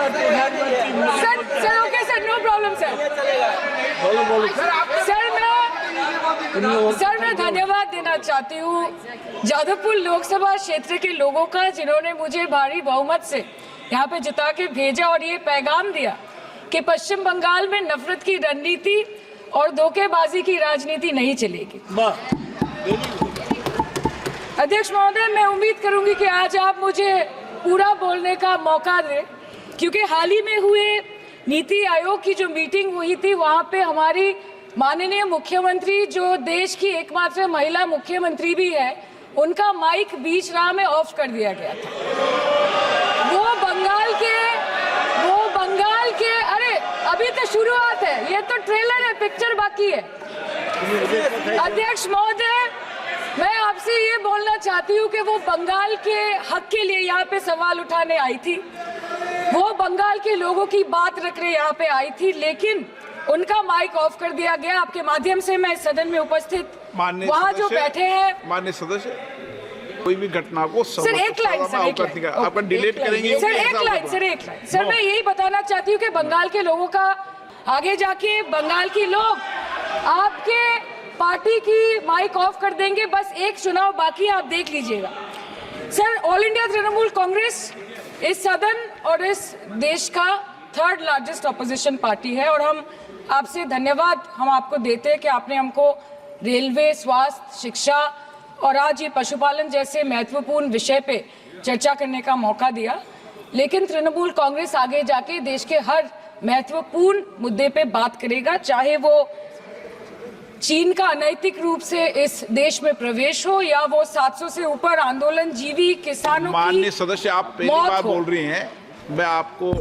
Sir okay sir, no problem sir. Sir मैं धन्यवाद देना चाहती हूँ जादवपुर लोकसभा क्षेत्र के लोगों का, जिन्होंने मुझे भारी बहुमत से यहाँ पे जिता के भेजा और ये पैगाम दिया कि पश्चिम बंगाल में नफरत की रणनीति और धोखेबाजी की राजनीति नहीं चलेगी। अध्यक्ष महोदय, मैं उम्मीद करूंगी कि आज आप मुझे पूरा बोलने का मौका दें, क्योंकि हाल ही में हुए नीति आयोग की जो मीटिंग हुई थी, वहां पे हमारी माननीय मुख्यमंत्री, जो देश की एकमात्र महिला मुख्यमंत्री भी है, उनका माइक बीच राह में ऑफ कर दिया गया था। वो बंगाल के अरे अभी तो शुरुआत है, ये तो ट्रेलर है, पिक्चर बाकी है। अध्यक्ष महोदय, मैं आपसे ये बोलना चाहती हूँ कि वो बंगाल के हक के लिए यहाँ पे सवाल उठाने आई थी, वो बंगाल के लोगों की बात रखने यहाँ पे आई थी, लेकिन उनका माइक ऑफ कर दिया गया। आपके माध्यम से मैं सदन में उपस्थित वहाँ जो बैठे हैं माननीय सदस्य, कोई भी घटना को सर एक लाइन सर, आपका डिलीट करेंगे सर, एक लाइन सर, मैं यही बताना चाहती हूँ कि बंगाल के लोगों का, आगे जाके बंगाल के लोग आपके पार्टी की माइक ऑफ कर देंगे, बस एक चुनाव बाकी, आप देख लीजिएगा। Sir, all India Trinamool Congress इस सदन और इस देश का थर्ड लार्जेस्ट ऑपोजिशन पार्टी है, और हम आपसे धन्यवाद हम आपको देते हैं कि आपने हमको रेलवे, स्वास्थ्य, शिक्षा और आज ये पशुपालन जैसे महत्वपूर्ण विषय पे चर्चा करने का मौका दिया। लेकिन तृणमूल कांग्रेस आगे जाके देश के हर महत्वपूर्ण मुद्दे पे बात करेगा, चाहे वो चीन का अनैतिक रूप से इस देश में प्रवेश हो या वो 700 से ऊपर आंदोलन जीवी किसानों की। माननीय सदस्य, आप पहली बार बोल रही हैं, मैं आपको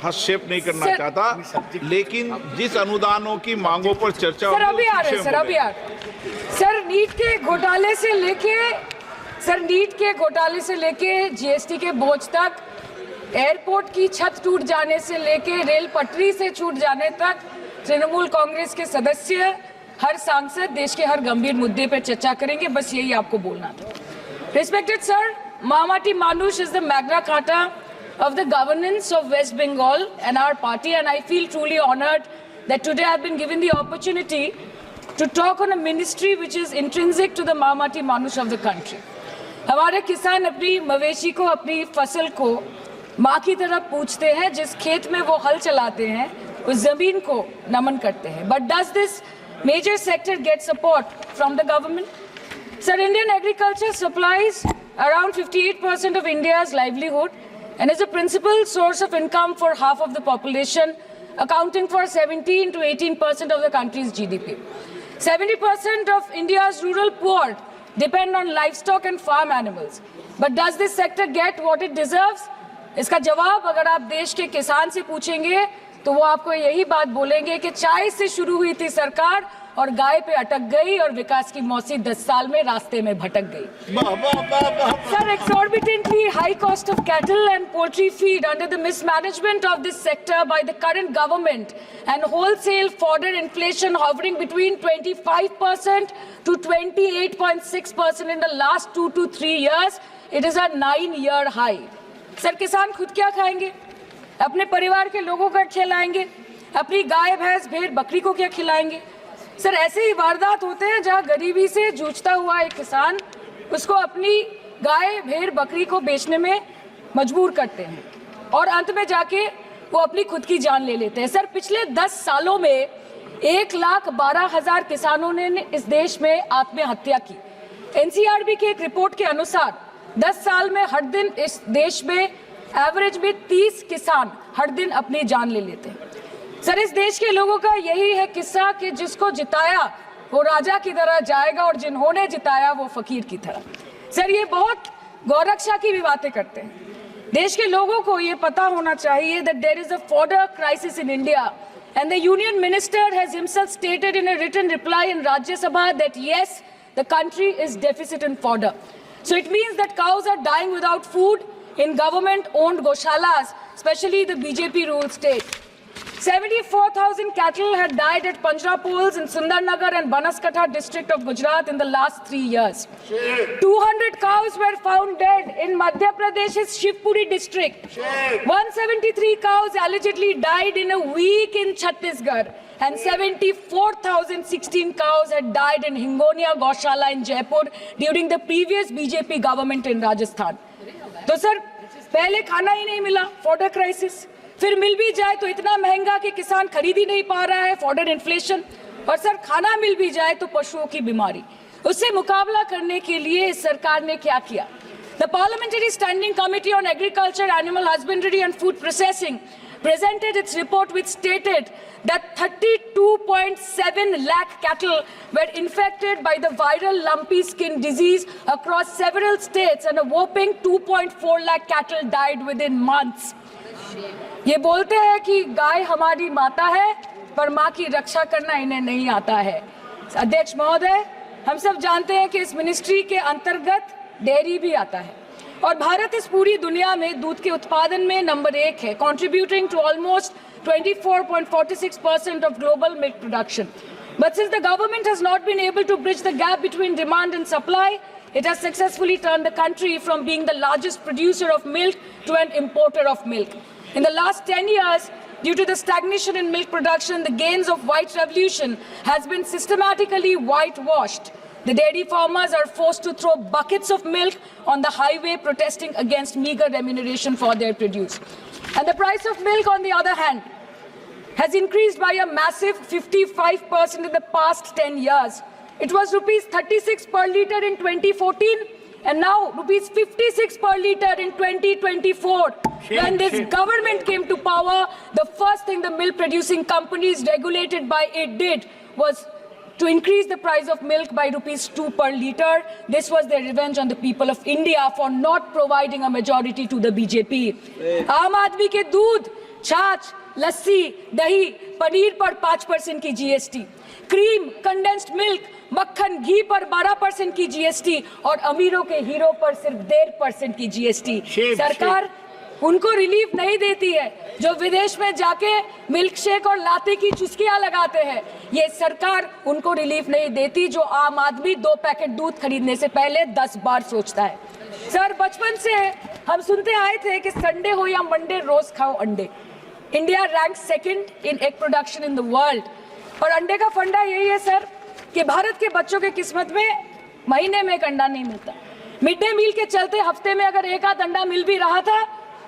हस्तक्षेप नहीं करना चाहता, लेकिन जिस अनुदानों की मांगों पर चर्चा सर अभी आ रहे हैं, सर अभी आ रहे हैं। सर नीट के घोटाले से लेके जीएसटी के बोझ तक, एयरपोर्ट की छत टूट जाने से लेके रेल पटरी से छूट जाने तक, तृणमूल कांग्रेस के सदस्य, हर सांसद देश के हर गंभीर मुद्दे पर चर्चा करेंगे, बस यही आपको बोलना था। Respected sir, Mahamati Manush is the Magna Carta of the governance of West Bengal and our party, and I feel truly honored that today I have been given the opportunity to talk on a ministry which is intrinsic to the Mahamati Manush of the country. हमारे किसान अपनी मवेशी को, अपनी फसल को माँ की तरह पूछते हैं, जिस खेत में वो हल चलाते हैं उस जमीन को नमन करते हैं। But does this major sector get support from the government? Sir, Indian agriculture supplies around 58% of India's livelihood and is a principal source of income for half of the population, accounting for 17 to 18% of the country's GDP. 70% of India's rural poor depend on livestock and farm animals. But does this sector get what it deserves? इसका जवाब अगर आप देश के किसान से पूछेंगे तो वो आपको यही बात बोलेंगे कि चाय से शुरू हुई थी सरकार और गाय पे अटक गई और विकास की मौसी 10 साल में रास्ते में भटक गई। Sir, exorbitantly high cost of cattle and poultry feed under the mismanagement of this sector by the current government and wholesale fodder inflation hovering between 25% to 28.6% in the last 2 to 3 years, it is a 9-year high. Sir, किसान खुद क्या खाएंगे? अपने परिवार के लोगों का खिलाएंगे? अपनी गाय, भैंस, भेड़, बकरी को क्या खिलाएंगे? सर, ऐसे ही वारदात होते हैं जहां गरीबी से जूझता हुआ एक किसान उसको अपनी गाय, भेड़, बकरी को बेचने में मजबूर करते हैं और अंत में जाके वो अपनी खुद की जान ले लेते हैं। सर, पिछले 10 सालों में 1,12,000 किसानों ने इस देश में आत्महत्या की। एनसीआरबी की एक रिपोर्ट के अनुसार 10 साल में हर दिन इस देश में एवरेज में 30 किसान हर दिन अपनी जान ले लेते हैं। सर, इस देश के लोगों का यही है किस्सा कि जिसको जिताया वो राजा की तरह जाएगा और जिन्होंने जिताया वो फकीर की तरह। सर, ये बहुत गौरक्षा की भी बातें करते हैं। देश के लोगों को ये पता होना चाहिए that there is a fodder crisis in India and the union minister has himself stated in a written reply in Rajya Sabha that yes, the country is deficit in fodder. So it means that cows are dying without food in government-owned goshalas, especially the BJP-ruled state. 74,000 cattle had died at Panjrapols in Sundarnagar and Banaskantha district of Gujarat in the last 3 years. 200 cows were found dead in Madhya Pradesh's Shivpuri district. 173 cows allegedly died in a week in Chhattisgarh. And 74,016 cows had died in Hingonia Gaushala in Jaipur during the previous BJP government in Rajasthan. तो sir पहले खाना ही नहीं मिला, fodder crisis, फिर मिल भी जाए तो इतना महंगा कि किसान खरीद ही नहीं पा रहा है, फॉडर इन्फ्लेशन, और सर खाना मिल भी जाए तो पशुओं की बीमारी। उससे मुकाबला करने के लिए इस सरकार ने क्या किया? The Parliamentary Standing Committee on Agriculture, Animal Husbandry and Food Processing presented its report which stated that 32.7 lakh cattle were infected by the viral lumpy skin disease across several states and a whopping 2.4 lakh cattle died within months. ये बोलते हैं कि गाय हमारी माता है पर माँ की रक्षा करना इन्हें नहीं आता है। अध्यक्ष महोदय, हम सब जानते हैं कि इस मिनिस्ट्री के अंतर्गत डेयरी भी आता है और भारत इस पूरी दुनिया में दूध के उत्पादन में नंबर 1 है, contributing to almost 24.46% of global milk production. But since the government has not been able to bridge the gap between demand and supply, it has successfully turned the country from being the largest producer of milk to an importer of milk. In the last 10 years, due to the stagnation in milk production, the gains of white revolution has been systematically whitewashed. The dairy farmers are forced to throw buckets of milk on the highway protesting against meager remuneration for their produce. And the price of milk, on the other hand, has increased by a massive 55% in the past 10 years. It was rupees 36 per litre in 2014 and now rupees 56 per litre in 2024. When this government came to power, the first thing the milk producing companies regulated by it did was to increase the price of milk by rupees 2 per litre. This was their revenge on the people of India for not providing a majority to the BJP. आम आदमी के दूध, छाछ, लस्सी, दही, पनीर पर 5% की GST, cream, condensed milk, मक्खन, घी पर 12% की GST और अमीरों के हीरो पर सिर्फ 1.5% की GST। सरकार उनको रिलीफ नहीं देती है जो विदेश में जाके मिल्क शेक और लाते की चुस्कियां लगाते हैं। ये सरकार उनको रिलीफ नहीं देती जो आम आदमी 2 पैकेट दूध खरीदने से पहले 10 बार सोचता है। सर, बचपन से हम सुनते आए थे कि संडे हो या मंडे रोज खाओ अंडे। India rank 2nd in egg production in the world और अंडे का फंडा यही है सर कि भारत के बच्चों के किस्मत में महीने में एक अंडा नहीं मिलता। मिड डे मील के चलते हफ्ते में अगर एक आध अंडा मिल भी रहा था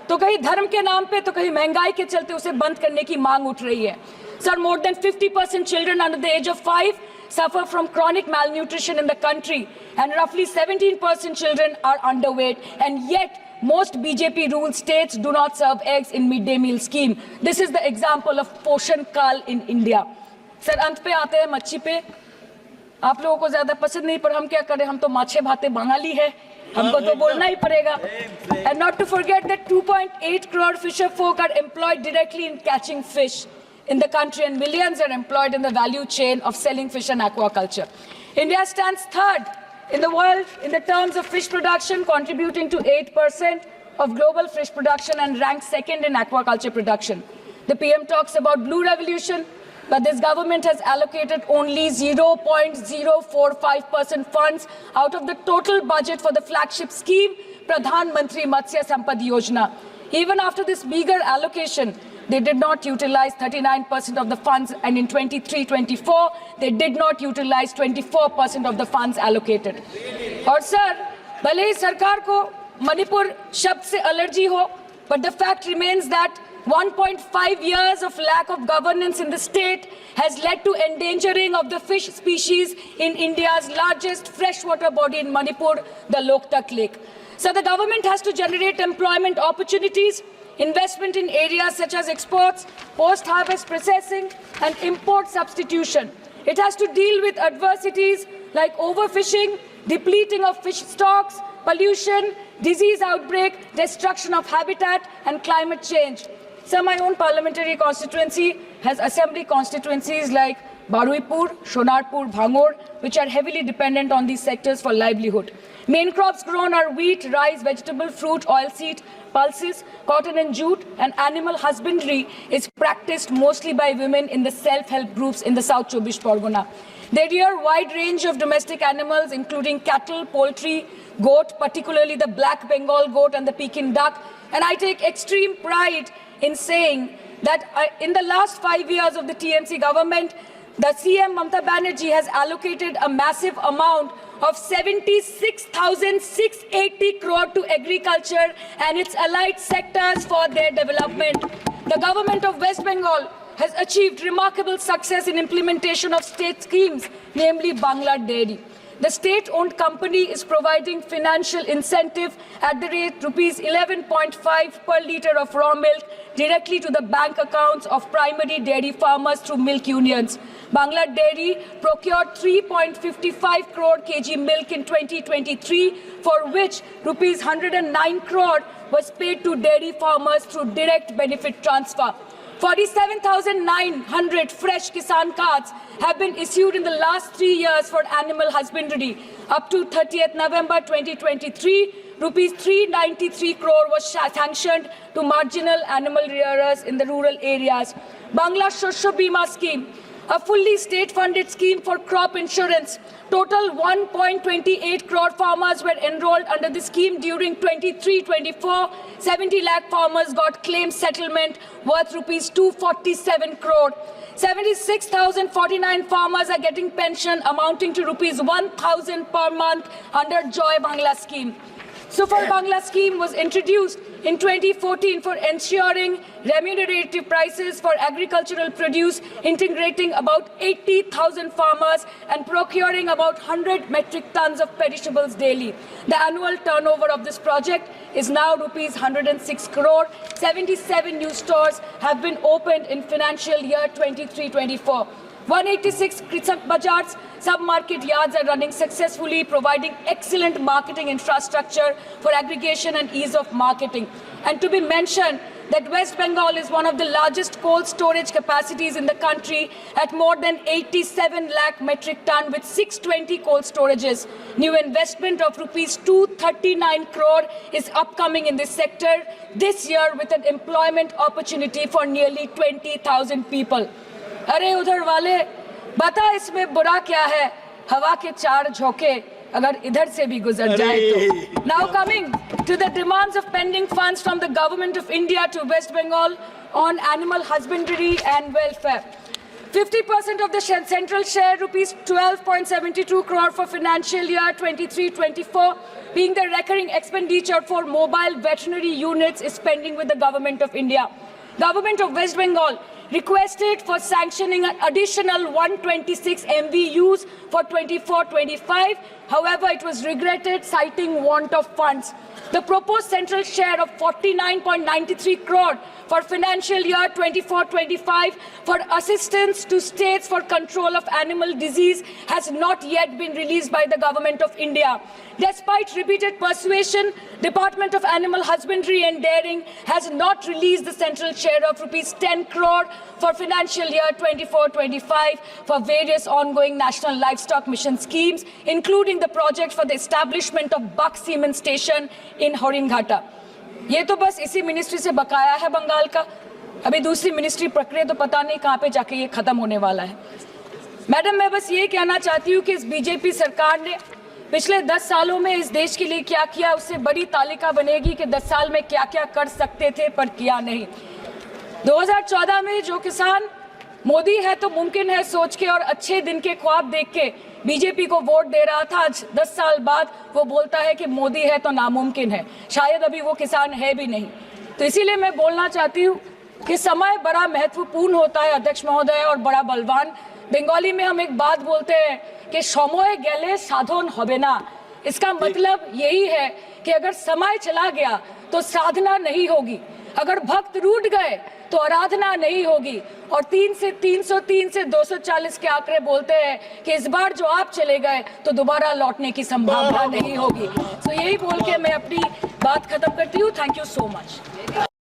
तो कहीं धर्म के नाम पे तो कहीं महंगाई के चलते उसे बंद करने की मांग उठ रही है। Sir, more than 50% children under the age of 5 suffer from chronic malnutrition in the country and roughly 17% children are underweight, and yet most BJP-ruled states do not serve eggs in midday meal scheme. This is the example of Poshan Kal in India. Sir, अंत पे आते हैं मच्छी पे। आप लोगों को ज्यादा पसंद नहीं पर हम क्या करें, हम तो माछे भाते बंगाली है, हमको तो बोलना ही पड़ेगा। And not to forget that 2.8 crore fisher folk are employed directly in catching fish in the country and millions are employed in the value chain of selling fish and aquaculture. India stands 3rd in the world in the terms of fish production, contributing to 8% of global fish production and ranks 2nd in aquaculture production. The PM talks about blue revolution, but this government has allocated only 0.045% funds out of the total budget for the flagship scheme, Pradhan Mantri Matsya Sampad Yojana. Even after this meager allocation, they did not utilize 39% of the funds, and in 23-24, they did not utilize 24% of the funds allocated. और sir, भले ही सरकार को मणिपुर शब्द से allergy हो, but the fact remains that 1.5 years of lack of governance in the state has led to endangering of the fish species in India's largest freshwater body in Manipur, the Loktak Lake. So the government has to generate employment opportunities, investment in areas such as exports, post-harvest processing, and import substitution. It has to deal with adversities like overfishing, depleting of fish stocks, pollution, disease outbreak, destruction of habitat, and climate change. So my own parliamentary constituency has assembly constituencies like Baruipur, Shonarpur, Bhangor, which are heavily dependent on these sectors for livelihood. Main crops grown are wheat, rice, vegetable, fruit, oilseed, pulses, cotton and jute, and animal husbandry is practiced mostly by women in the self-help groups in the South Chobbish Pargona. They rear a wide range of domestic animals, including cattle, poultry, goat, particularly the black Bengal goat and the Pekin duck. And I take extreme pride in saying that in the last 5 years of the TMC government, the CM Mamata Banerjee has allocated a massive amount of 76,680 crore to agriculture and its allied sectors for their development. The government of West Bengal has achieved remarkable success in implementation of state schemes, namely Bangla Dairy. The state-owned company is providing financial incentive at the rate rupees 11.5 per litre of raw milk directly to the bank accounts of primary dairy farmers through milk unions. Bangla Dairy procured 3.55 crore kg milk in 2023, for which rupees 109 crore was paid to dairy farmers through direct benefit transfer. 47,900 fresh Kisan cards have been issued in the last 3 years for animal husbandry. Up to 30th November 2023, rupees 393 crore was sanctioned to marginal animal rearers in the rural areas. Bangla Shosho Bima Scheme, a fully state-funded scheme for crop insurance. Total 1.28 crore farmers were enrolled under the scheme during 23-24. 70 lakh farmers got claim settlement worth rupees 247 crore. 76,049 farmers are getting pension amounting to rupees 1,000 per month under Joy Bangla scheme. Super Bangla scheme was introduced in 2014 for ensuring remunerative prices for agricultural produce, integrating about 80,000 farmers and procuring about 100 metric tons of perishables daily. The annual turnover of this project is now rupees 106 crore. 77 new stores have been opened in financial year 23-24. 186 Krisak Bazars sub-market yards are running successfully, providing excellent marketing infrastructure for aggregation and ease of marketing. And to be mentioned that West Bengal is one of the largest cold storage capacities in the country at more than 87 lakh metric ton with 620 cold storages. New investment of rupees 239 crore is upcoming in this sector this year with an employment opportunity for nearly 20,000 people. अरे उधर वाले बता इसमें बुरा क्या है, हवा के चार झोंके अगर इधर से भी गुजर जाए तो. Now coming to the demands of pending funds from the Government of India to West Bengal on animal husbandry and welfare. 50% of the central share, rupees 12.72 crore for financial year 23-24, being the recurring expenditure for mobile veterinary units is pending with the Government of India. Government of West Bengal requested for sanctioning an additional 126 MVUs for 24-25. However, it was regretted, citing want of funds. The proposed central share of 49.93 crore for financial year 24-25 for assistance to states for control of animal disease has not yet been released by the Government of India. Despite repeated persuasion, Department of Animal Husbandry and Dairying has not released the central share of rupees 10 crore for financial year 24-25 for various ongoing national livestock mission schemes, including the project for the establishment of Buck Semen Station in Horinghata. ये तो बस इसी ministry से बकाया है बंगाल का. अभी दूसरी मिनिस्ट्री प्रक्रिया तो पता नहीं कहाँ पे जाके ये खत्म होने वाला है. मैडम, मैं बस ये कहना चाहती हूँ कि इस बीजेपी सरकार ने पिछले 10 सालों में इस देश के लिए क्या किया, उससे बड़ी तालिका बनेगी कि 10 साल में क्या क्या कर सकते थे पर किया नहीं. 2014 में जो किसान मोदी है तो मुमकिन है सोच के और अच्छे दिन के ख्वाब देख के बीजेपी को वोट दे रहा था, आज 10 साल बाद वो बोलता है कि मोदी है तो नामुमकिन है. शायद अभी वो किसान है भी नहीं. तो इसीलिए मैं बोलना चाहती हूँ कि समय बड़ा महत्वपूर्ण होता है अध्यक्ष महोदय और बड़ा बलवान. बंगाली में हम एक बात बोलते हैं कि समय गेले साधन होबे ना. इसका मतलब यही है कि अगर समय चला गया तो साधना नहीं होगी, अगर भक्त रूठ गए तो आराधना नहीं होगी. और 3 से 303 से 240 के आंकड़े बोलते हैं कि इस बार जो आप चले गए तो दोबारा लौटने की संभावना नहीं होगी. तो यही बोल के मैं अपनी बात खत्म करती हूँ. Thank you so much.